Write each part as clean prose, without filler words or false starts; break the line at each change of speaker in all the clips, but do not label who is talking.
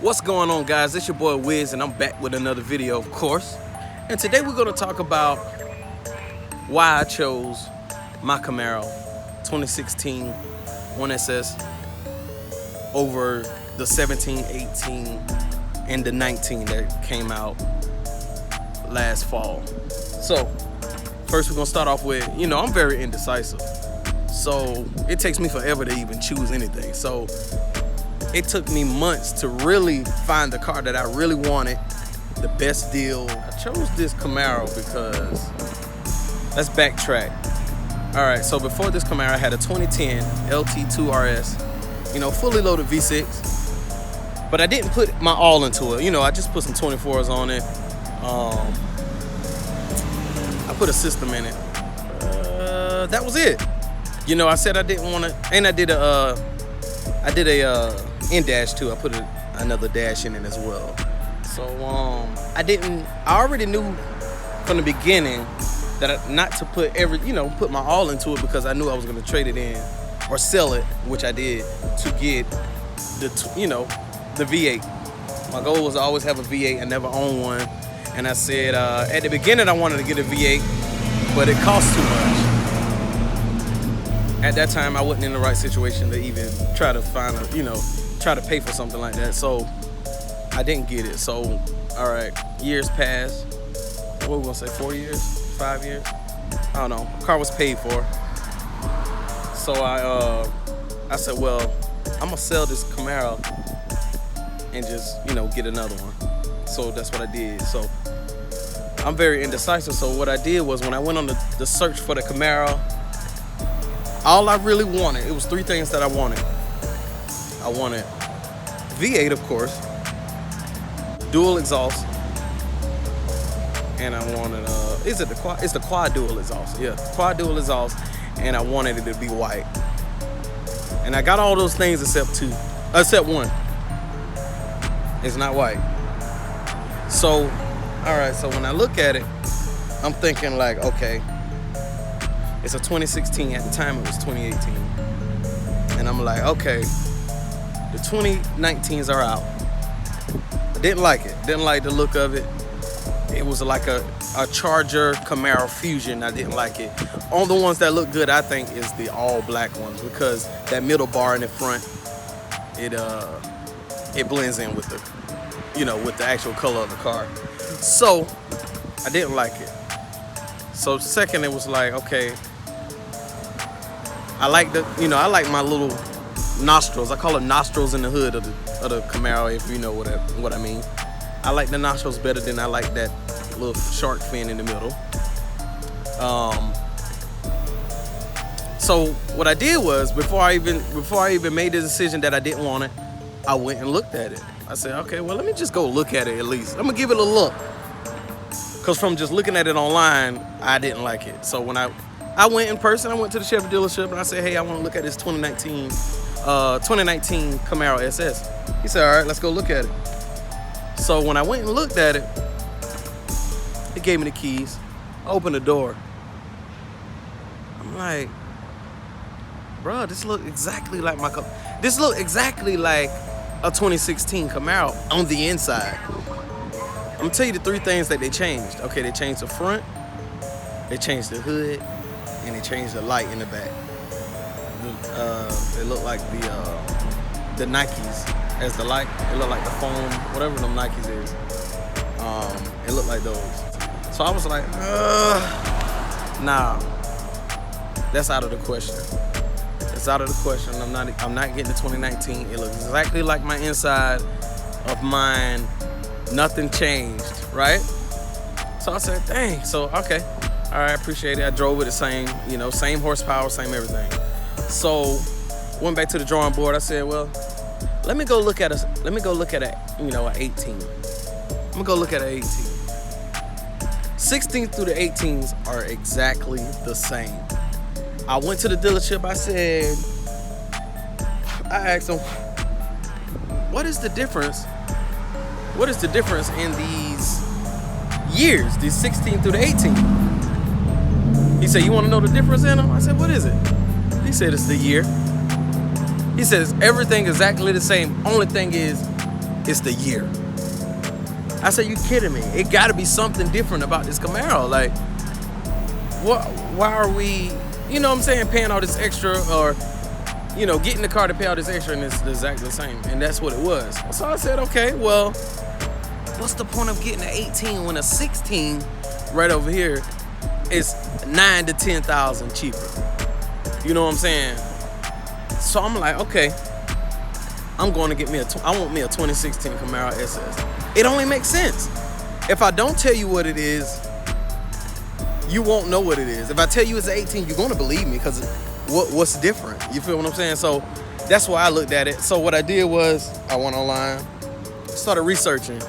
What's going on, guys? It's your boy Wiz, and I'm back with another video, of course. And today we're going to talk about why I chose my Camaro 2016 1SS over the 17, 18, and the 19 that came out last fall. So first we're going to start off with, I'm very indecisive. So it takes me forever to even choose anything. So it took me months to really find the car that I really wanted, the best deal. I chose this Camaro because, let's backtrack. All right, so before this Camaro, I had a 2010 LT2 RS, fully loaded V6, but I didn't put my all into it. I just put some 24s on it. I put a system in it. That was it. I said I didn't want to, and I did a in-dash too. I put another dash in it as well. So I already knew from the beginning that not to put put my all into it, because I knew I was going to trade it in or sell it, which I did, to get the V8. My goal was to always have a V8. I never owned one, and I said at the beginning I wanted to get a V8, but it cost too much. At that time, I wasn't in the right situation to even try to find try to pay for something like that. So I didn't get it. So, all right, years passed. What are we gonna say, 4 years, 5 years? I don't know. The car was paid for. So I said, well, I'm gonna sell this Camaro and just, get another one. So that's what I did. So I'm very indecisive. So what I did was, when I went on the search for the Camaro, all I really wanted, it was three things that I wanted. I wanted V8, of course, dual exhaust, and I wanted it's the quad dual exhaust. Yeah, quad dual exhaust, and I wanted it to be white. And I got all those things except one. It's not white. So, all right, so when I look at it, I'm thinking like, okay, it's a 2016. At the time, it was 2018. And I'm like, okay, the 2019s are out. I didn't like it. Didn't like the look of it. It was like a Charger Camaro fusion. I didn't like it. On the ones that look good, I think, is the all black ones, because that middle bar in the front, it blends in with the, with the actual color of the car. So I didn't like it. So second, it was like, okay, I like my little nostrils. I call it nostrils in the hood of the Camaro, if you know what I mean. I like the nostrils better than I like that little shark fin in the middle. So what I did was, before I even made the decision that I didn't want it, I went and looked at it. I said, okay, well, let me just go look at it at least. I'm gonna give it a look. Because from just looking at it online, I didn't like it. So when I went in person, I went to the Chevy dealership and I said, hey, I want to look at this 2019 Camaro SS. He said, all right, let's go look at it. So when I went and looked at it, he gave me the keys. I opened the door. I'm like, bro, this look exactly like my car. This look exactly like a 2016 Camaro on the inside. I'm gonna tell you the three things that they changed. Okay, they changed the front, they changed the hood, and they changed the light in the back. It looked like the Nikes as the light. It looked like the foam, whatever them Nikes is. It looked like those. So I was like, nah, that's out of the question. It's out of the question. I'm not getting the 2019. It looks exactly like my inside of mine. Nothing changed, right? So I said, dang. So okay, all right, I appreciate it. I drove it the same, same horsepower, same everything. So went back to the drawing board. I said, well, let me go look at an 18. I'm gonna go look at an 18. 16 through the 18s are exactly the same. I went to the dealership. I asked them, what is the difference? What is the difference in these years, these 16 through the 18? He said, you want to know the difference in them? I said, what is it? He said, it's the year. He says everything exactly the same. Only thing is it's the year. I said, you kidding me? It got to be something different about this Camaro. Like, what? Why are we, you know what I'm saying, paying all this extra, or, you know, getting the car to pay all this extra, and it's exactly the same. And that's what it was. So I said, okay, well, what's the point of getting an 18 when a 16 right over here is 9 to 10,000 cheaper? You know what I'm saying? So I'm like, okay, I'm going to get me I want me a 2016 Camaro SS. It only makes sense. If I don't tell you what it is, you won't know what it is. If I tell you it's an 18, you're going to believe me, because what's different? You feel what I'm saying? So that's why I looked at it. So what I did was I went online, started researching.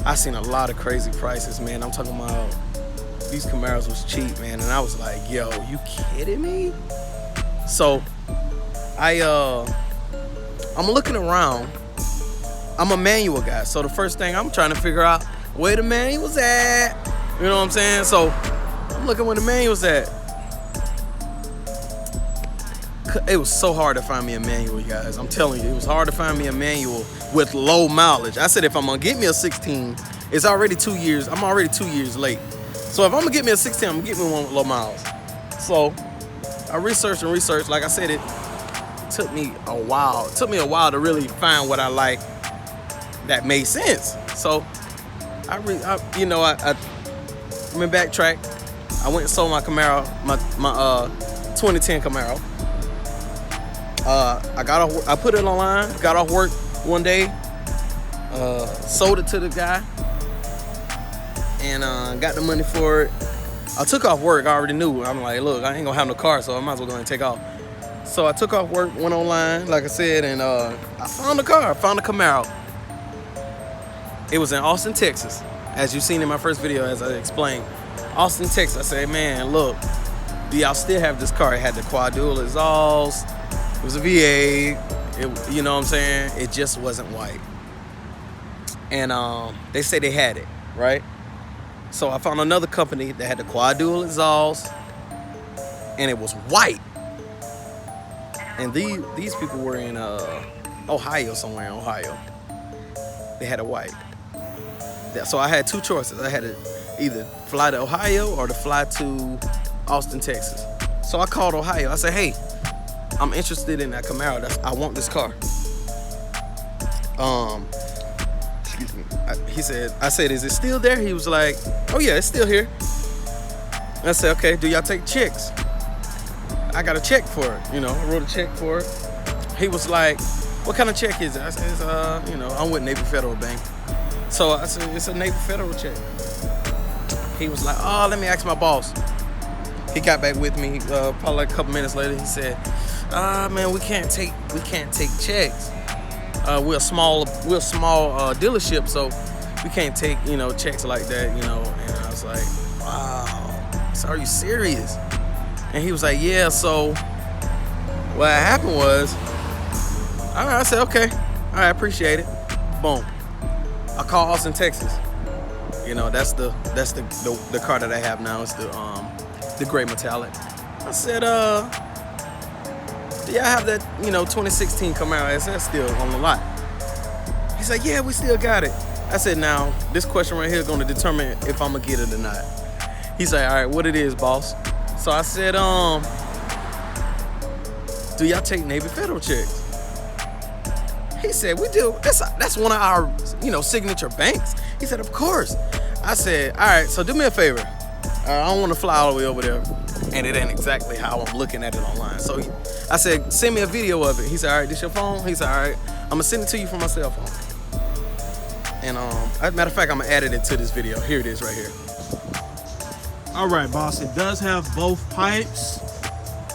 I seen a lot of crazy prices, man. I'm talking about these Camaros was cheap, man. And I was like, yo, you kidding me? So I'm looking around. I'm a manual guy, so the first thing I'm trying to figure out where the manual's at. You know what I'm saying? So I'm looking where the manual's at. It was so hard to find me a manual, you guys. I'm telling you, it was hard to find me a manual with low mileage. I said, if I'm gonna get me a 16, it's already 2 years. I'm already 2 years late. So if I'm gonna get me a 16, I'm gonna get me one with low miles. So I researched and researched. Like I said, it took me a while. It took me a while to really find what I like that made sense. So I backtrack. I went and sold my Camaro, my 2010 Camaro. I put it online, got off work one day, sold it to the guy, and got the money for it. I took off work. I already knew. I'm like, look, I ain't gonna have no car, so I might as well go ahead and take off. So I took off work, went online, like I said, and I found the car. I found the Camaro. It was in Austin, Texas, as you've seen in my first video, as I explained. Austin, Texas. I said, man, look, do y'all still have this car? It had the quad dual exhaust. It was a V8. You know what I'm saying? It just wasn't white. And they say they had it, right? So I found another company that had the quad dual exhaust, and it was white. And these people were in Ohio, somewhere in Ohio. They had a white. So I had two choices. I had to either fly to Ohio or to fly to Austin, Texas. So I called Ohio. I said, hey, I'm interested in that Camaro. I want this car. Excuse me. I said, is it still there? He was like, oh yeah, it's still here. I said, okay, do y'all take checks? I got a check for it. You know, I wrote a check for it. He was like, what kind of check is it? I said, it's, you know, I'm with Navy Federal Bank. So I said, it's a Navy Federal check. He was like, oh, let me ask my boss. He got back with me probably like a couple minutes later. He said, man, we can't take checks. We're a small dealership, so we can't take, you know, checks like that, you know. And I was like, wow, so are you serious? And he was like, yeah. So what happened was, all right, I said, okay, all right, appreciate it. Boom. I called Austin, Texas. You know, that's the car that I have now. It's the gray metallic. I said, do y'all have that, you know, 2016 Camaro SS still on the lot? He's like, yeah, we still got it. I said, now, this question right here is gonna determine if I'm gonna get it or not. He's like, all right, what it is, boss? So I said, do y'all take Navy Federal checks? He said, we do. That's one of our, you know, signature banks. He said, of course. I said, all right, so do me a favor. I don't want to fly all the way over there, and it ain't exactly how I'm looking at it online. So I said, send me a video of it. He said, all right, this your phone? He said, all right, I'm gonna send it to you from my cell phone. And as a matter of fact, I'm gonna add it to this video. Here it is right here.
All right, boss, it does have both pipes.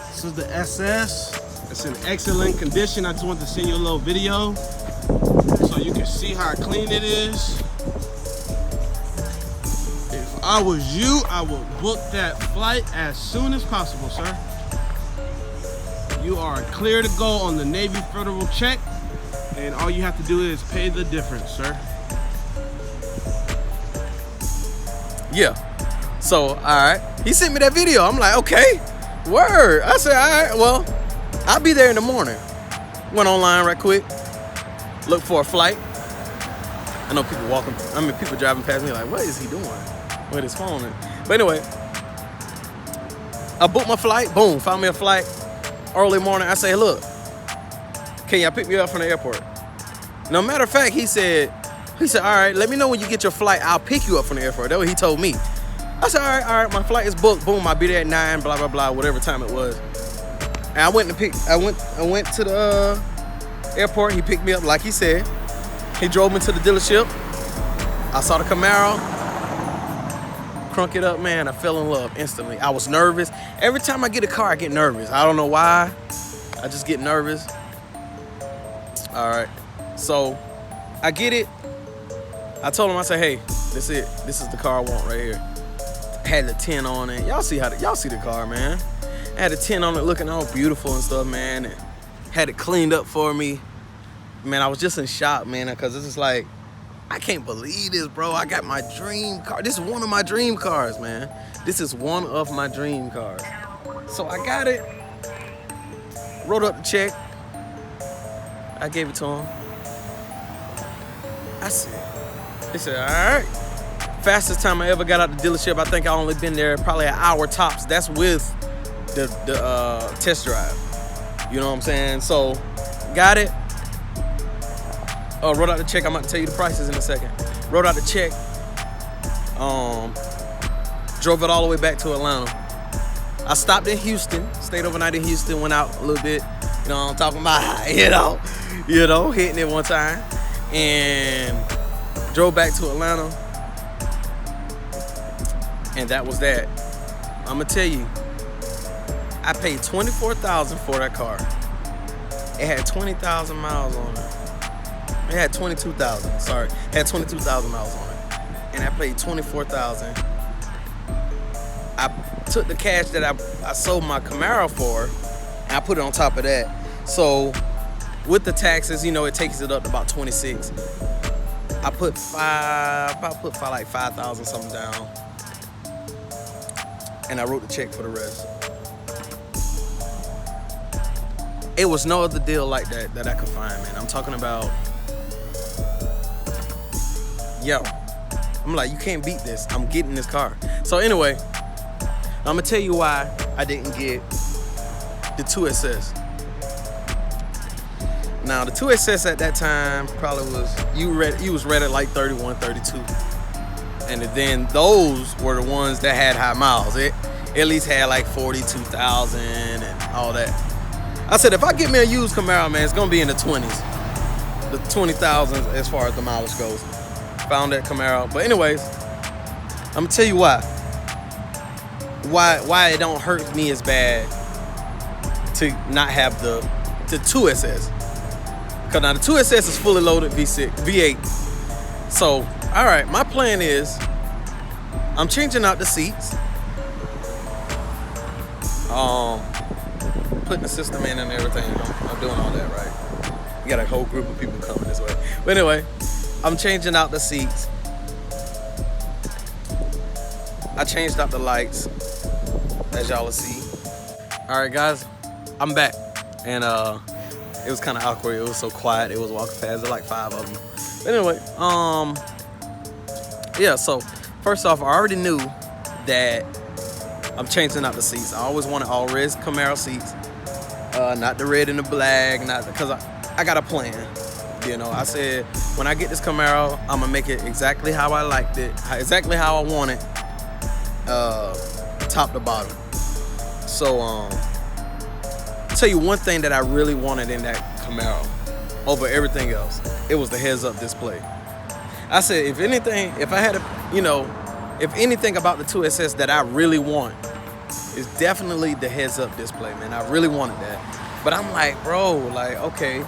This is the SS. It's in excellent condition. I just wanted to send you a little video so you can see how clean it is. If I was you, I would book that flight as soon as possible, sir. You are clear to go on the Navy Federal check, and all you have to do is pay the difference, sir.
Yeah. So, all right. He sent me that video. I'm like, okay, word. I said, all right, well, I'll be there in the morning. Went online right quick, looked for a flight. I know people driving past me like, what is he doing with his phone? But anyway, I booked my flight. Boom, found me a flight early morning. I say, look, can y'all pick me up from the airport? No matter of fact, he said, all right, let me know when you get your flight. I'll pick you up from the airport. That's what he told me. I said, all right, my flight is booked. Boom, I'll be there at 9, blah, blah, blah, whatever time it was. And I went to the airport. He picked me up like he said. He drove me to the dealership. I saw the Camaro. Crunk it up, man. I fell in love instantly. I was nervous. Every time I get a car, I get nervous. I don't know why. I just get nervous. All right. So I get it. I told him, I said, hey, this is it. This is the car I want right here. Had the tint on it. Y'all see the car, man. I had a tint on it looking all beautiful and stuff, man. And had it cleaned up for me. Man, I was just in shock, man, because it's just like, I can't believe this, bro. I got my dream car. This is one of my dream cars, man. This is one of my dream cars. So I got it. Wrote up the check. I gave it to him. He said, all right. Fastest time I ever got out the dealership, I think I only been there probably an hour tops. That's with the test drive. You know what I'm saying? So, got it. Wrote out the check. I'm about to tell you the prices in a second. Wrote out the check. Drove it all the way back to Atlanta. I stopped in Houston. Stayed overnight in Houston. Went out a little bit. You know what I'm talking about? You know, hitting it one time. And drove back to Atlanta. And that was that. I'm gonna tell you, I paid $24,000 for that car. It had 20,000 miles on it. It had 22,000. Sorry, it had 22,000 miles on it, and I paid $24,000. I took the cash that I sold my Camaro for, and I put it on top of that. So with the taxes, you know, it takes it up to about 26. I put like 5,000 something down, and I wrote the check for the rest. It was no other deal like that I could find, man. I'm talking about, yo, I'm like, you can't beat this. I'm getting this car. So anyway, I'm gonna tell you why I didn't get the 2SS. Now the 2SS at that time probably was rated like 31, 32. And then those were the ones that had high miles. It at least had like 42,000 and all that. I said, if I get me a used Camaro, man, it's gonna be in the 20s. The 20,000 as far as the mileage goes. Found that Camaro. But anyways, I'm gonna tell you why it don't hurt me as bad to not have the 2SS. Cause now the 2SS is fully loaded V8. So, all right, my plan is I'm changing out the seats. Putting the system in and everything. I'm doing all that, right? You got a whole group of people coming this way. But anyway, I'm changing out the seats. I changed out the lights, as y'all will see. All right, guys, I'm back. And it was kind of awkward. It was so quiet. It was walking past. There like 5 of them. But anyway, yeah, so first off, I already knew that I'm changing out the seats. I always wanted all red Camaro seats. Not the red and the black, because I got a plan. You know, I said, when I get this Camaro, I'm gonna make it exactly how I liked it, exactly how I want it, top to bottom. So, tell you one thing that I really wanted in that Camaro over everything else, it was the heads-up display. I said, if anything, if I had a, you know, if anything about the 2SS that I really want, is definitely the heads-up display, man. I really wanted that. But I'm like, bro, like, okay,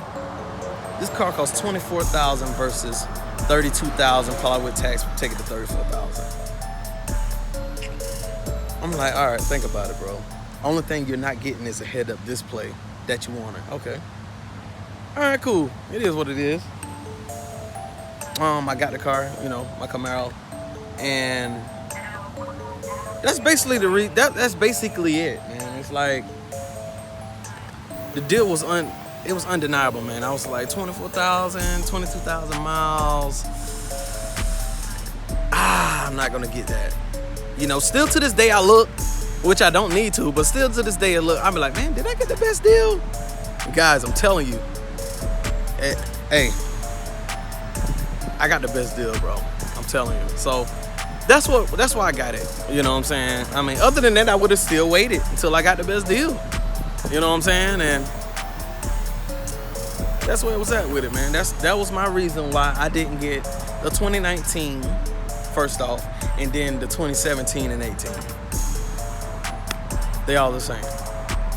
this car costs $24,000 versus $32,000, probably with tax, take it to $34,000. I'm like, all right, think about it, bro. Only thing you're not getting is a head-up display that you wanted. Okay. All right, cool. It is what it is. I got the car, you know, my Camaro, and that's basically that's basically it, man. It's like the deal was it was undeniable, man. I was like 24,000, 22,000 miles. I'm not gonna get that. You know, still to this day I look, which I don't need to, but still to this day I look, I'm like, man, did I get the best deal? And guys, I'm telling you, hey, I got the best deal, bro. I'm telling you. So that's why I got it. You know what I'm saying? I mean, other than that, I would have still waited until I got the best deal. You know what I'm saying? And that's where it was at with it, man. That was my reason why I didn't get the 2019 first off, and then the 2017 and 18. They all the same.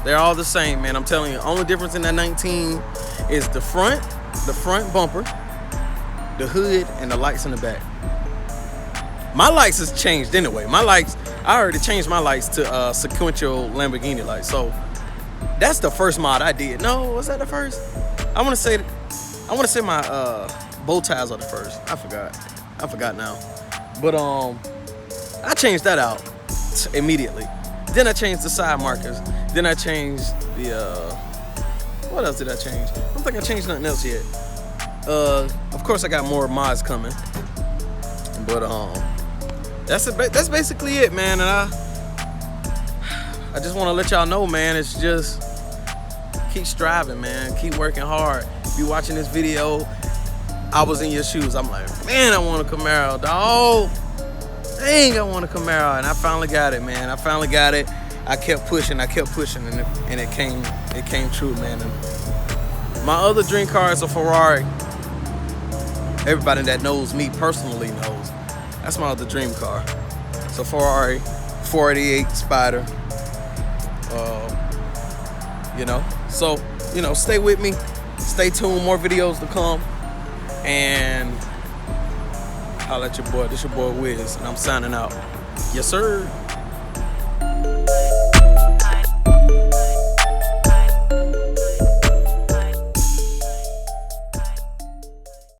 They're all the same, man. I'm telling you. Only difference in that 19 is the front bumper, the hood, and the lights in the back. My lights has changed anyway. I already changed my lights to sequential Lamborghini lights. So that's the first mod I did. No, was that the first? I want to say my bow ties are the first. I forgot now. But I changed that out immediately. Then I changed the side markers. Then I changed the what else did I change? I don't think I changed nothing else yet. Of course I got more mods coming. But that's basically it, man. And I just want to let y'all know, man, it's just keep striving, man. Keep working hard. If you watching this video, I was in your shoes. I'm like, man, I want a Camaro, dog. Dang, I want a Camaro, and I finally got it, man. I finally got it. I kept pushing, and it came true, man. And my other dream car is a Ferrari. Everybody that knows me personally knows that's my other dream car. It's a Ferrari 488 Spider. You know, so stay with me. Stay tuned. More videos to come. And holla at your boy. This your boy Wiz, and I'm signing out. Yes, sir.